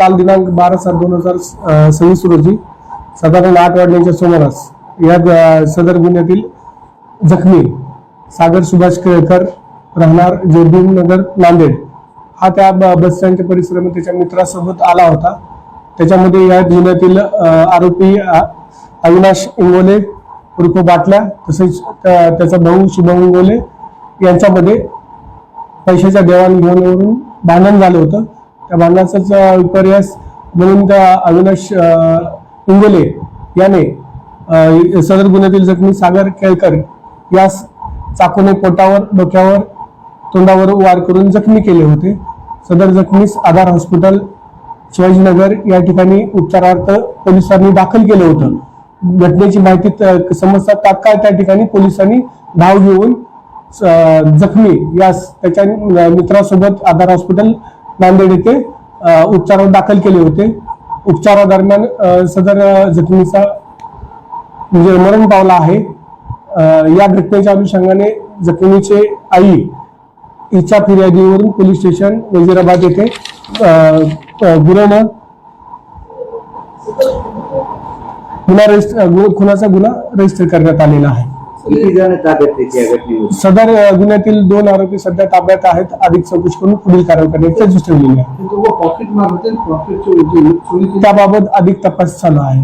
काल दिनांक 12/7/2026 रोजी साधारण 8 वाजण्याच्या सुमारास या सदर गुन्ह्यातील जखमी सागर सुभाष केळकर राहणार जोडबीम नगर नांदेड हा त्या बस स्टँडच्या परिसरामध्ये त्याच्या मित्रासोबत आला होता। त्याच्यामध्ये या गुन्ह्यातील आरोपी अविनाश इंगोले उर्फ बाटल्या तसेच त्याचा भाऊ शुभम इंगोले यांच्यामध्ये पैशाच्या देवाणघेवाणीवरून भांडण झालं होतं। त्या भांडणाचाच विपर्यास म्हणून त्या अविनाश इंगोले याने सदर गुन्ह्यातील जखमी सागर केळकर यास चाकूने पोटावर, डोक्यावर, तोंडावर वार करून जखमी केले होते। सदर जखमीस आधार हॉस्पिटल शिवाजीनगर या ठिकाणी उपचारार्थ पोलिसांनी दाखल केलं होतं। घटनेची माहिती समजता तात्काळ त्या ठिकाणी पोलिसांनी धाव घेऊन जखमी यास त्याच्या मित्रासोबत आधार हॉस्पिटल नांदेड येथे उपचारावर दाखल केले होते। उपचारादरम्यान सदर जखमीचा म्हणजे मरण पावला आहे। या घटनेच्या अनुषंगाने जखमीचे आई हिच्या फिर्यादीवरून पोलीस स्टेशन वजीराबाद येथे खुनाचा गुन्हा रजिस्टर करण्यात आलेला आहे। सदर गुन्ह्यातील 2 आरोपी सध्या ताब्यात आहेत। अधिक चौकशी करून पुढील कारवाई करण्याची सूचना दिली आहे। त्याबाबत अधिक तपास चालू आहे।